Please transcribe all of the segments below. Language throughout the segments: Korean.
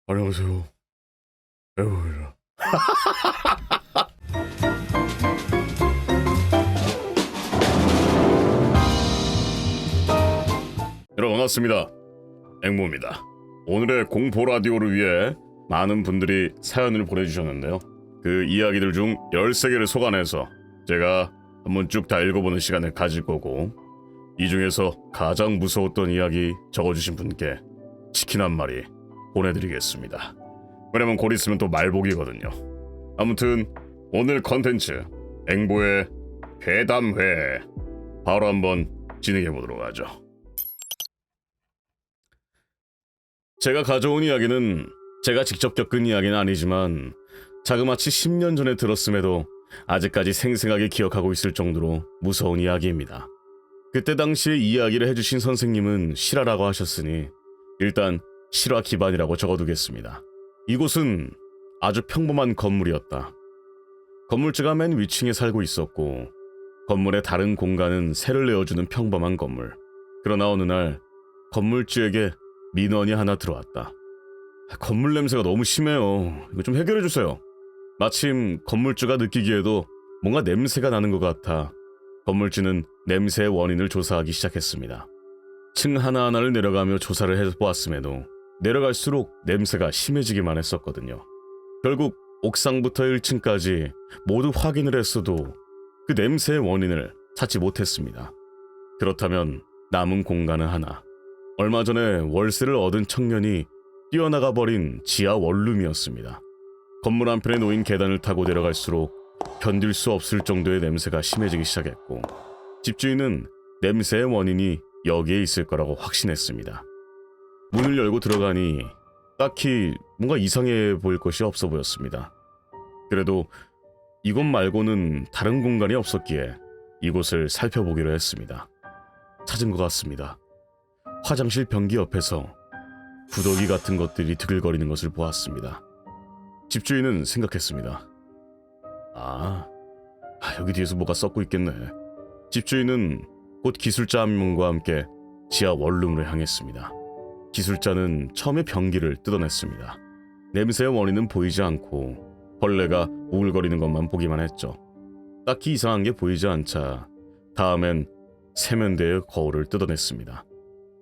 안녕하세요. 에어입니다. 여러분 반갑습니다. 앵무입니다. 오늘의 공포 라디오를 위해 많은 분들이 사연을 보내주셨는데요. 그 이야기들 중 13개를 소관해서 제가 한번 쭉 다 읽어보는 시간을 가질 거고, 이 중에서 가장 무서웠던 이야기 적어주신 분께 치킨 한 마리 보내드리겠습니다. 왜냐면 곧 있으면 또 말복이거든요. 아무튼 오늘 컨텐츠 앵보의 괴담회 바로 한번 진행해보도록 하죠. 제가 가져온 이야기는 제가 직접 겪은 이야기는 아니지만 자그마치 10년 전에 들었음에도 아직까지 생생하게 기억하고 있을 정도로 무서운 이야기입니다. 그때 당시에 이야기를 해주신 선생님은 실화라고 하셨으니 일단 실화 기반이라고 적어두겠습니다. 이곳은 아주 평범한 건물이었다. 건물주가 맨 위층에 살고 있었고 건물의 다른 공간은 새를 내어주는 평범한 건물. 그러나 어느 날 건물주에게 민원이 하나 들어왔다. 건물 냄새가 너무 심해요. 이거 좀 해결해주세요. 마침 건물주가 느끼기에도 뭔가 냄새가 나는 것 같아 건물주는 냄새의 원인을 조사하기 시작했습니다. 층 하나하나를 내려가며 조사를 해보았음에도 내려갈수록 냄새가 심해지기만 했었거든요. 결국 옥상부터 1층까지 모두 확인을 했어도 그 냄새의 원인을 찾지 못했습니다. 그렇다면 남은 공간은 하나. 얼마 전에 월세를 얻은 청년이 뛰어나가 버린 지하 원룸이었습니다. 건물 한편에 놓인 계단을 타고 내려갈수록 견딜 수 없을 정도의 냄새가 심해지기 시작했고 집주인은 냄새의 원인이 여기에 있을 거라고 확신했습니다. 문을 열고 들어가니 딱히 뭔가 이상해 보일 것이 없어 보였습니다. 그래도 이곳 말고는 다른 공간이 없었기에 이곳을 살펴보기로 했습니다. 찾은 것 같습니다. 화장실 변기 옆에서 구더기 같은 것들이 드글거리는 것을 보았습니다. 집주인은 생각했습니다. 여기 뒤에서 뭐가 썩고 있겠네. 집주인은 곧 기술자 한 명과 함께 지하 원룸으로 향했습니다. 기술자는 처음에 변기를 뜯어냈습니다. 냄새의 원인은 보이지 않고 벌레가 우글거리는 것만 보기만 했죠. 딱히 이상한 게 보이지 않자 다음엔 세면대의 거울을 뜯어냈습니다.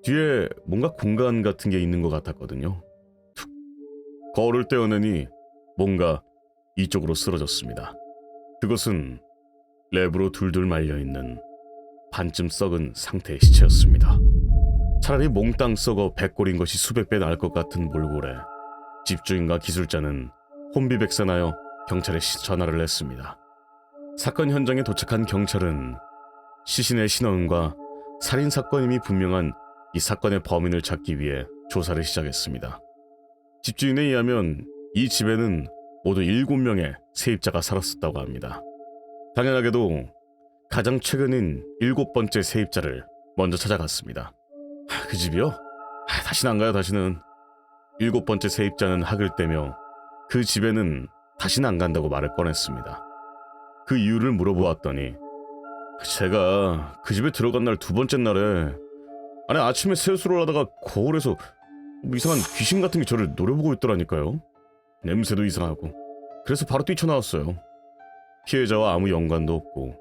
뒤에 뭔가 공간 같은 게 있는 것 같았거든요. 툭. 거울을 떼어내니 뭔가 이쪽으로 쓰러졌습니다. 그것은 랩으로 둘둘 말려있는 반쯤 썩은 상태의 시체였습니다. 차라리 몽땅 썩어 백골인 것이 수백 배 나을 것 같은 몰골에 집주인과 기술자는 혼비백산하여 경찰에 전화를 했습니다. 사건 현장에 도착한 경찰은 시신의 신원과 살인사건임이 분명한 이 사건의 범인을 찾기 위해 조사를 시작했습니다. 집주인에 의하면 이 집에는 모두 7명의 세입자가 살았었다고 합니다. 당연하게도 가장 최근인 7번째 세입자를 먼저 찾아갔습니다. 그 집이요? 다시는 안 가요, 다시는. 7번째 세입자는 학을 떼며 그 집에는 다시는 안 간다고 말을 꺼냈습니다. 그 이유를 물어보았더니 제가 그 집에 들어간 날 2번째 날에 아침에 세수를 하다가 거울에서 이상한 귀신 같은 게 저를 노려보고 있더라니까요. 냄새도 이상하고. 그래서 바로 뛰쳐나왔어요. 피해자와 아무 연관도 없고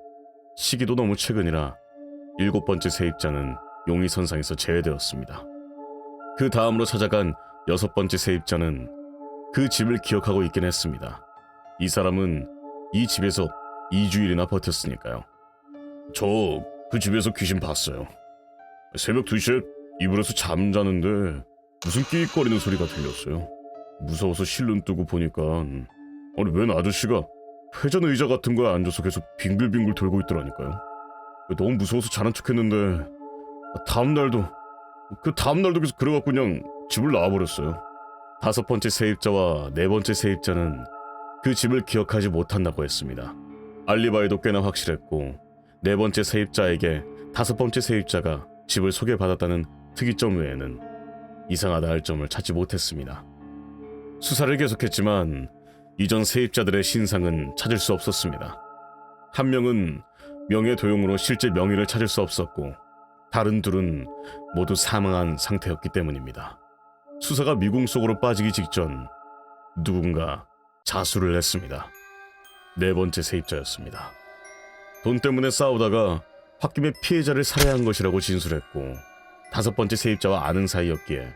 시기도 너무 최근이라 7번째 세입자는 용의선상에서 제외되었습니다. 그 다음으로 찾아간 6번째 세입자는 그 집을 기억하고 있긴 했습니다. 이 사람은 이 집에서 2주일이나 버텼으니까요. 저 그 집에서 귀신 봤어요. 새벽 2시에 이불에서 잠자는데 무슨 끼익거리는 소리가 들렸어요. 무서워서 실눈 뜨고 보니까 웬 아저씨가 회전 의자 같은 거에 앉아서 계속 빙글빙글 돌고 있더라니까요. 너무 무서워서 자는 척했는데 다음날도 계속 그래갖고 그냥 집을 나와버렸어요. 5번째 세입자와 4번째 세입자는 그 집을 기억하지 못한다고 했습니다. 알리바이도 꽤나 확실했고 4번째 세입자에게 5번째 세입자가 집을 소개받았다는 특이점 외에는 이상하다 할 점을 찾지 못했습니다. 수사를 계속했지만 이전 세입자들의 신상은 찾을 수 없었습니다. 한 명은 명예도용으로 실제 명의를 찾을 수 없었고 다른 둘은 모두 사망한 상태였기 때문입니다. 수사가 미궁 속으로 빠지기 직전 누군가 자수를 했습니다. 네 번째 세입자였습니다. 돈 때문에 싸우다가 홧김에 피해자를 살해한 것이라고 진술했고, 다섯 번째 세입자와 아는 사이였기에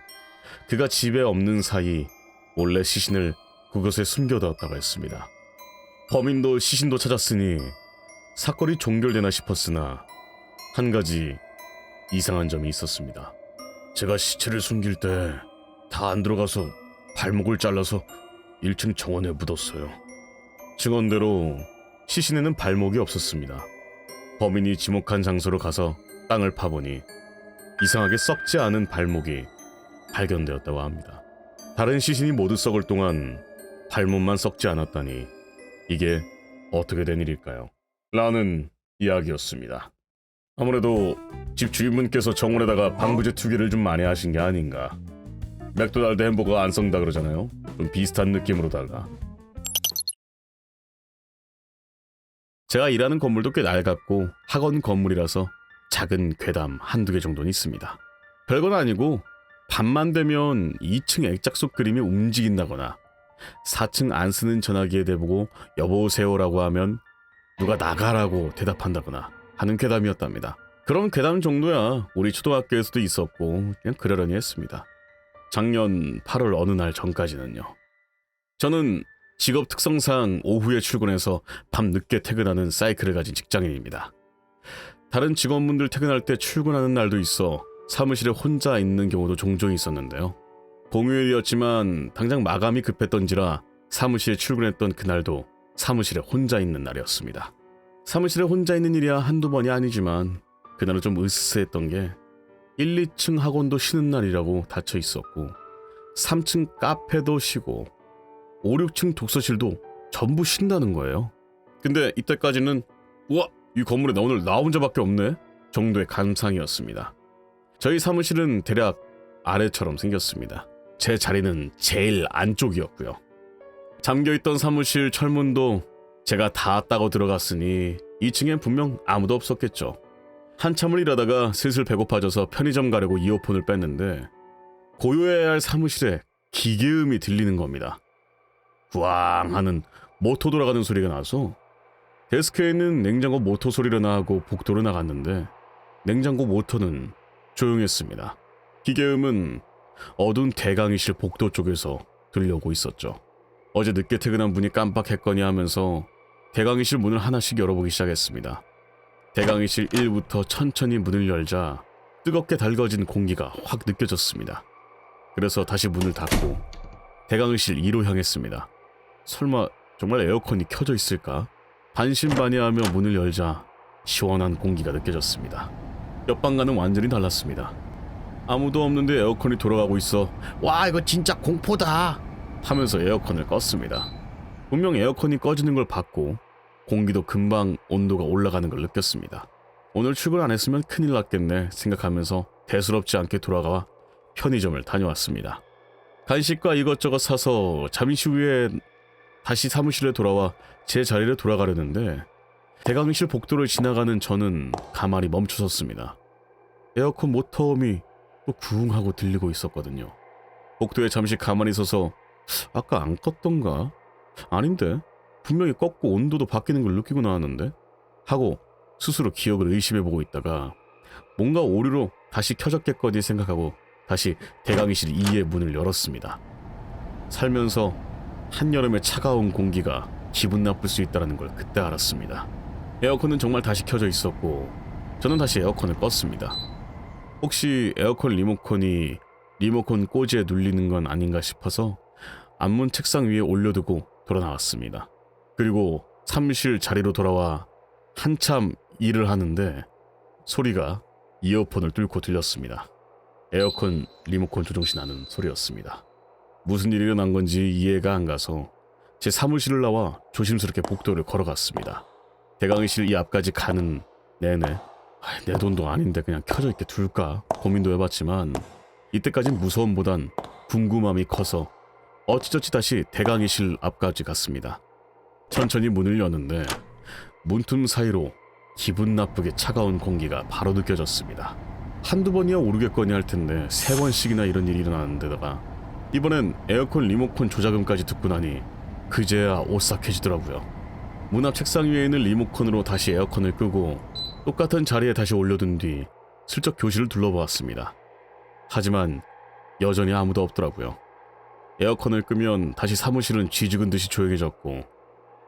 그가 집에 없는 사이 몰래 시신을 그곳에 숨겨두었다고 했습니다. 범인도 시신도 찾았으니 사건이 종결되나 싶었으나 한 가지 이상한 점이 있었습니다. 제가 시체를 숨길 때 다 안 들어가서 발목을 잘라서 1층 정원에 묻었어요. 증언대로 시신에는 발목이 없었습니다. 범인이 지목한 장소로 가서 땅을 파보니 이상하게 썩지 않은 발목이 발견되었다고 합니다. 다른 시신이 모두 썩을 동안 발목만 썩지 않았다니 이게 어떻게 된 일일까요? 라는 이야기였습니다. 아무래도 집 주인분께서 정원에다가 방부제 투기를 좀 많이 하신 게 아닌가. 맥도날드 햄버거 안 썩는다 그러잖아요. 좀 비슷한 느낌으로다가. 제가 일하는 건물도 꽤 낡았고 학원 건물이라서 작은 괴담 한두 개 정도는 있습니다. 별건 아니고 밤만 되면 2층 액자속 그림이 움직인다거나 4층 안 쓰는 전화기에 대보고 여보세요라고 하면 누가 나가라고 대답한다거나 하는 괴담이었답니다. 그런 괴담 정도야 우리 초등학교에서도 있었고 그냥 그러려니 했습니다. 작년 8월 어느 날 전까지는요. 저는 직업 특성상 오후에 출근해서 밤 늦게 퇴근하는 사이클을 가진 직장인입니다. 다른 직원분들 퇴근할 때 출근하는 날도 있어 사무실에 혼자 있는 경우도 종종 있었는데요. 공휴일이었지만 당장 마감이 급했던지라 사무실에 출근했던 그날도 사무실에 혼자 있는 날이었습니다. 사무실에 혼자 있는 일이야 한두 번이 아니지만 그날은 좀 으스스했던 게 1, 2층 학원도 쉬는 날이라고 닫혀 있었고 3층 카페도 쉬고 5, 6층 독서실도 전부 쉰다는 거예요. 근데 이때까지는 우와, 이 건물에 나 오늘 나 혼자밖에 없네 정도의 감상이었습니다. 저희 사무실은 대략 아래처럼 생겼습니다. 제 자리는 제일 안쪽이었고요. 잠겨있던 사무실 철문도 제가 닫았다고 들어갔으니 2층엔 분명 아무도 없었겠죠. 한참을 일하다가 슬슬 배고파져서 편의점 가려고 이어폰을 뺐는데 고요해야 할 사무실에 기계음이 들리는 겁니다. 구왕 하는 모터 돌아가는 소리가 나서 데스크에 있는 냉장고 모터 소리를 나고 복도로 나갔는데 냉장고 모터는 조용했습니다. 기계음은 어두운 대강의실 복도 쪽에서 들려오고 있었죠. 어제 늦게 퇴근한 분이 깜빡했거니 하면서 대강의실 문을 하나씩 열어보기 시작했습니다. 대강의실 1부터 천천히 문을 열자 뜨겁게 달궈진 공기가 확 느껴졌습니다. 그래서 다시 문을 닫고 대강의실 2로 향했습니다. 설마 정말 에어컨이 켜져 있을까? 반신반의하며 문을 열자 시원한 공기가 느껴졌습니다. 옆방과는 완전히 달랐습니다. 아무도 없는데 에어컨이 돌아가고 있어 와 이거 진짜 공포다 하면서 에어컨을 껐습니다. 분명 에어컨이 꺼지는 걸 봤고 공기도 금방 온도가 올라가는 걸 느꼈습니다. 오늘 출근 안 했으면 큰일 났겠네 생각하면서 대수롭지 않게 돌아가 편의점을 다녀왔습니다. 간식과 이것저것 사서 잠시 후에 다시 사무실에 돌아와 제 자리를 돌아가려는데 대강의실 복도를 지나가는 저는 가만히 멈춰섰습니다. 에어컨 모터음이 또 구웅하고 들리고 있었거든요. 복도에 잠시 가만히 서서 아까 안 껐던가? 아닌데? 분명히 껐고 온도도 바뀌는 걸 느끼고 나왔는데? 하고 스스로 기억을 의심해보고 있다가 뭔가 오류로 다시 켜졌겠거니 생각하고 다시 대강의실 2의 문을 열었습니다. 살면서 한여름의 차가운 공기가 기분 나쁠 수 있다는 걸 그때 알았습니다. 에어컨은 정말 다시 켜져 있었고 저는 다시 에어컨을 껐습니다. 혹시 에어컨 리모컨이 리모컨 꽂이에 눌리는 건 아닌가 싶어서 앞문 책상 위에 올려두고 돌아 나왔습니다. 그리고 사무실 자리로 돌아와 한참 일을 하는데 소리가 이어폰을 뚫고 들렸습니다. 에어컨 리모컨 조정시 나는 소리였습니다. 무슨 일이 일어난 건지 이해가 안 가서 제 사무실을 나와 조심스럽게 복도를 걸어갔습니다. 대강의실 이 앞까지 가는 내내 내 돈도 아닌데 그냥 켜져 있게 둘까 고민도 해봤지만 이때까진 무서움보단 궁금함이 커서 어찌저찌 다시 대강의실 앞까지 갔습니다. 천천히 문을 여는데 문틈 사이로 기분 나쁘게 차가운 공기가 바로 느껴졌습니다. 한두 번이야 오르겠거니 할 텐데 3번씩이나 이런 일이 일어나는 데다가 이번엔 에어컨 리모컨 조작음까지 듣고 나니 그제야 오싹해지더라고요. 문 앞 책상 위에 있는 리모컨으로 다시 에어컨을 끄고 똑같은 자리에 다시 올려둔 뒤 슬쩍 교실을 둘러보았습니다. 하지만 여전히 아무도 없더라고요. 에어컨을 끄면 다시 사무실은 쥐죽은 듯이 조용해졌고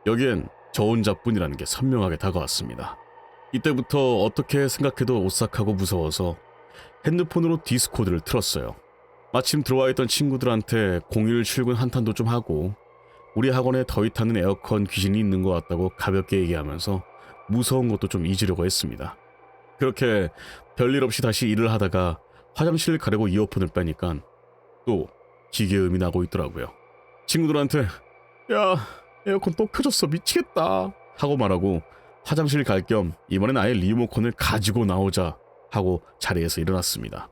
여기엔 저 혼자뿐이라는 게 선명하게 다가왔습니다. 이때부터 어떻게 생각해도 오싹하고 무서워서 핸드폰으로 디스코드를 틀었어요. 마침 들어와 있던 친구들한테 공휴일 출근 한탄도 좀 하고 우리 학원에 더위 타는 에어컨 귀신이 있는 것 같다고 가볍게 얘기하면서 무서운 것도 좀 잊으려고 했습니다. 그렇게 별일 없이 다시 일을 하다가 화장실 가려고 이어폰을 빼니까 또 기계음이 나고 있더라고요. 친구들한테 야 에어컨 또 켜졌어 미치겠다 하고 말하고 화장실 갈 겸 이번엔 아예 리모컨을 가지고 나오자 하고 자리에서 일어났습니다.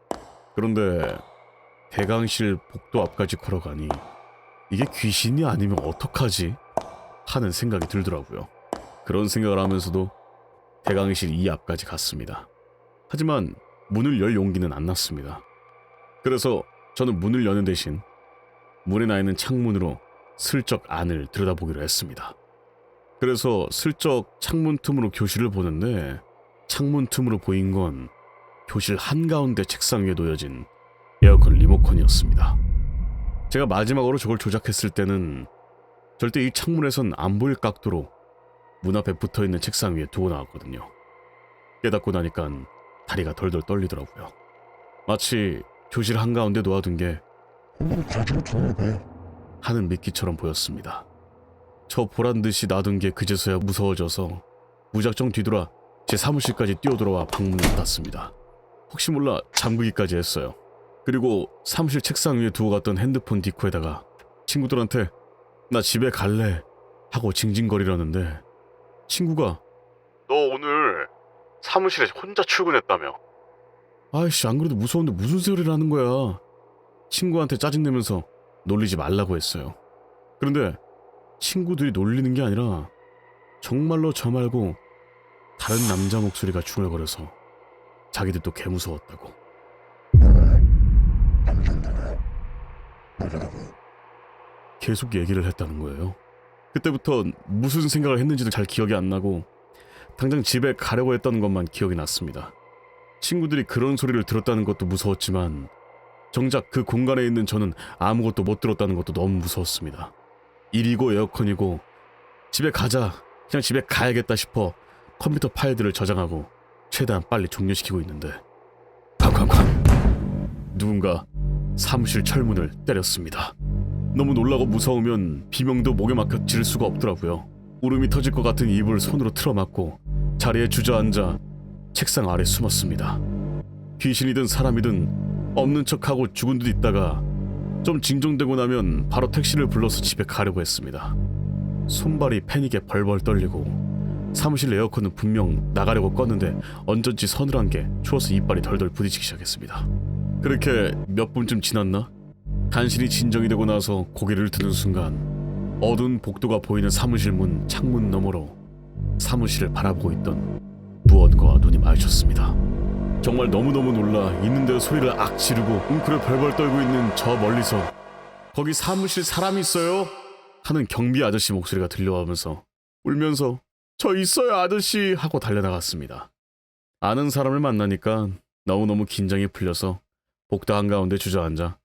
그런데 대강실 복도 앞까지 걸어가니 이게 귀신이 아니면 어떡하지? 하는 생각이 들더라고요. 그런 생각을 하면서도 대강실 이 앞까지 갔습니다. 하지만 문을 열 용기는 안 났습니다. 그래서 저는 문을 여는 대신 문에 나 있는 창문으로 슬쩍 안을 들여다보기로 했습니다. 그래서 슬쩍 창문 틈으로 교실을 보는데 창문 틈으로 보인 건 교실 한가운데 책상 위에 놓여진 에어컨 리모컨이었습니다. 제가 마지막으로 저걸 조작했을 때는 절대 이 창문에선 안 보일 각도로 문 앞에 붙어있는 책상 위에 두고 나왔거든요. 깨닫고 나니까 다리가 덜덜 떨리더라고요. 마치 교실 한가운데 놓아둔 게 하는 미끼처럼 보였습니다. 저 보란듯이 놔둔 게 그제서야 무서워져서 무작정 뒤돌아 제 사무실까지 뛰어들어와 방문을 닫았습니다. 혹시 몰라 잠그기까지 했어요. 그리고 사무실 책상 위에 두고 갔던 핸드폰 디코에다가 친구들한테 나 집에 갈래 하고 징징거리려는데 친구가 너 오늘 사무실에 혼자 출근했다며. 아이씨 안 그래도 무서운데 무슨 소리를 하는 거야. 친구한테 짜증내면서 놀리지 말라고 했어요. 그런데 친구들이 놀리는 게 아니라 정말로 저 말고 다른 남자 목소리가 중얼거려서 자기들도 개무서웠다고. 계속 얘기를 했다는 거예요. 그때부터 무슨 생각을 했는지도 잘 기억이 안 나고 당장 집에 가려고 했던 것만 기억이 났습니다. 친구들이 그런 소리를 들었다는 것도 무서웠지만 정작 그 공간에 있는 저는 아무것도 못 들었다는 것도 너무 무서웠습니다. 일이고 에어컨이고 집에 가자 그냥 집에 가야겠다 싶어 컴퓨터 파일들을 저장하고 최대한 빨리 종료시키고 있는데 쾅쾅쾅 누군가 사무실 철문을 때렸습니다. 너무 놀라고 무서우면 비명도 목에 막혀 지를 수가 없더라고요. 울음이 터질 것 같은 입을 손으로 틀어막고 자리에 주저앉아 책상 아래 숨었습니다. 귀신이든 사람이든 없는 척하고 죽은 듯 있다가 좀 진정되고 나면 바로 택시를 불러서 집에 가려고 했습니다. 손발이 패닉에 벌벌 떨리고 사무실 에어컨은 분명 나가려고 껐는데 언쩐지 서늘한 게 추워서 이빨이 덜덜 부딪히기 시작했습니다. 그렇게 몇 분쯤 지났나? 간신히 진정이 되고 나서 고개를 드는 순간 어두운 복도가 보이는 사무실 문 창문 너머로 사무실을 바라보고 있던 무언가와 눈이 마주쳤습니다. 정말 너무너무 놀라 있는 대로 소리를 악 지르고 웅크려 벌벌 떨고 있는 저 멀리서 거기 사무실 사람 있어요? 하는 경비 아저씨 목소리가 들려오면서 울면서 저 있어요 아저씨 하고 달려나갔습니다. 아는 사람을 만나니까 너무너무 긴장이 풀려서 복도 한가운데 주저앉아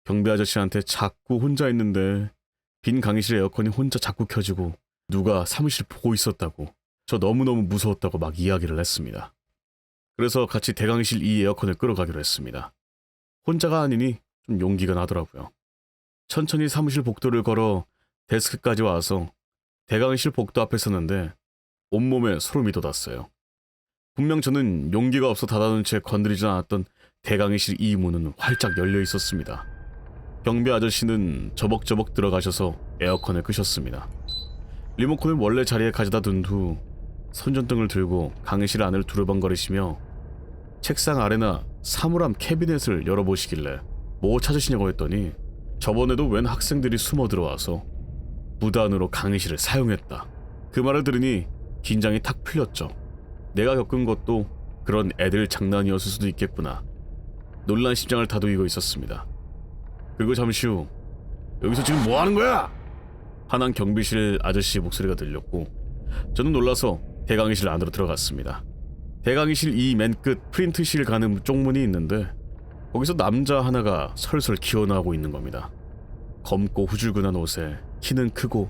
경비 아저씨한테 자꾸 혼자 있는데 빈 강의실 에어컨이 혼자 자꾸 켜지고 누가 사무실 보고 있었다고 저 너무너무 무서웠다고 막 이야기를 했습니다. 그래서 같이 대강실 이 에어컨을 끌어가기로 했습니다. 혼자가 아니니 좀 용기가 나더라고요. 천천히 사무실 복도를 걸어 데스크까지 와서 대강실 복도 앞에 섰는데 온몸에 소름이 돋았어요. 분명 저는 용기가 없어 닫아놓은 채 건드리지 않았던 대강의실 이 문은 활짝 열려 있었습니다. 경비 아저씨는 저벅저벅 들어가셔서 에어컨을 끄셨습니다. 리모컨을 원래 자리에 가져다 둔 후 손전등을 들고 강의실 안을 두루번거리시며 책상 아래나 사물함 캐비넷을 열어보시길래 뭐 찾으시냐고 했더니 저번에도 웬 학생들이 숨어 들어와서 무단으로 강의실을 사용했다. 그 말을 들으니 긴장이 탁 풀렸죠. 내가 겪은 것도 그런 애들 장난이었을 수도 있겠구나. 놀란 심장을 다독이고 있었습니다. 그리고 잠시 후 여기서 지금 뭐 하는 거야? 하는 경비실 아저씨 목소리가 들렸고 저는 놀라서 대강의실 안으로 들어갔습니다. 대강의실 이 맨 끝 프린트실 가는 쪽문이 있는데 거기서 남자 하나가 설설 기어나오고 있는 겁니다. 검고 후줄근한 옷에 키는 크고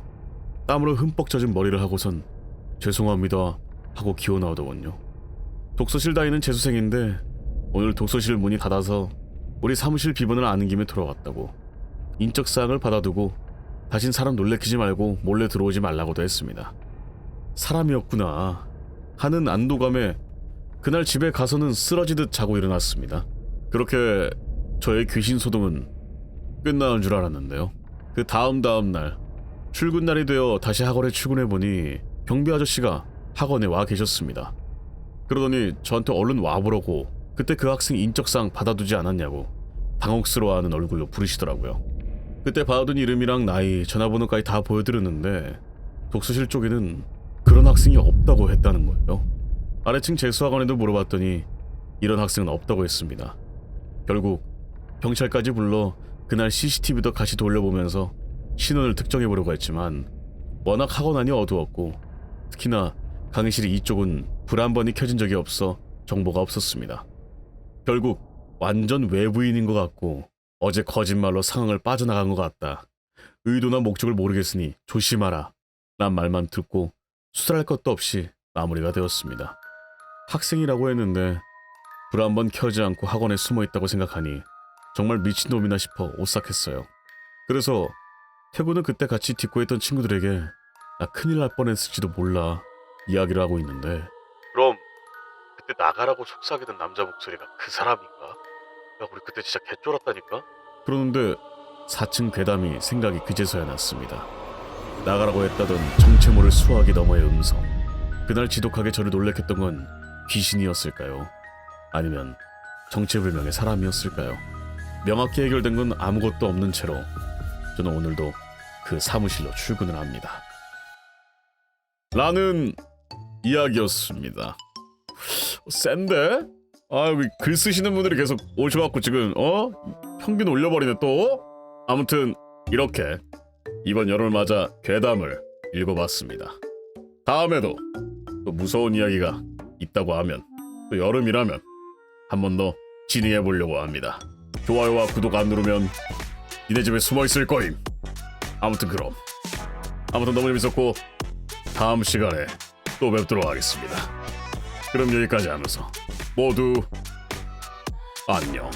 땀으로 흠뻑 젖은 머리를 하고선 죄송합니다 하고 기어나오더군요. 독서실 다니는 재수생인데 오늘 독서실 문이 닫아서 우리 사무실 비번을 아는 김에 돌아왔다고 인적사항을 받아두고 다신 사람 놀래키지 말고 몰래 들어오지 말라고도 했습니다. 사람이었구나 하는 안도감에 그날 집에 가서는 쓰러지듯 자고 일어났습니다. 그렇게 저의 귀신 소동은 끝나는 줄 알았는데요. 그 다음 날 출근 날이 되어 다시 학원에 출근해보니 경비 아저씨가 학원에 와 계셨습니다. 그러더니 저한테 얼른 와보라고 그때 그 학생 인적사항 받아두지 않았냐고 당혹스러워하는 얼굴로 부르시더라고요. 그때 받아둔 이름이랑 나이, 전화번호까지 다 보여드렸는데 독서실 쪽에는 그런 학생이 없다고 했다는 거예요. 아래층 재수학원에도 물어봤더니 이런 학생은 없다고 했습니다. 결국 경찰까지 불러 그날 CCTV도 같이 돌려보면서 신원을 특정해보려고 했지만 워낙 학원 안이 어두웠고 특히나 강의실 이쪽은 불 한 번이 켜진 적이 없어 정보가 없었습니다. 결국 완전 외부인인 것 같고 어제 거짓말로 상황을 빠져나간 것 같다. 의도나 목적을 모르겠으니 조심하라. 난 말만 듣고 수사할 것도 없이 마무리가 되었습니다. 학생이라고 했는데 불 한 번 켜지 않고 학원에 숨어있다고 생각하니 정말 미친놈이나 싶어 오싹했어요. 그래서 퇴근은 그때 같이 뒷고했던 친구들에게 나 큰일 날 뻔했을지도 몰라 이야기를 하고 있는데 그럼 그때 나가라고 속삭이던 남자 목소리가 그 사람인가? 야 우리 그때 진짜 개쫄았다니까? 그러는데 4층 괴담이 생각이 그제서야 났습니다. 나가라고 했다던 정체 모를 수화기 너머의 음성. 그날 지독하게 저를 놀래켰던 건 귀신이었을까요? 아니면 정체불명의 사람이었을까요? 명확히 해결된 건 아무것도 없는 채로 저는 오늘도 그 사무실로 출근을 합니다. 라는 이야기였습니다. 센데? 아 여기 글 쓰시는 분들이 계속 오셔갖고 지금 평균 올려버리네 또? 아무튼 이렇게 이번 여름을 맞아 괴담을 읽어봤습니다. 다음에도 또 무서운 이야기가 있다고 하면 또 여름이라면 한 번 더 진행해보려고 합니다. 좋아요와 구독 안 누르면 니네 집에 숨어있을 거임. 아무튼 너무 재밌었고 다음 시간에 또 뵙도록 하겠습니다. 그럼 여기까지 하면서 모두 안녕.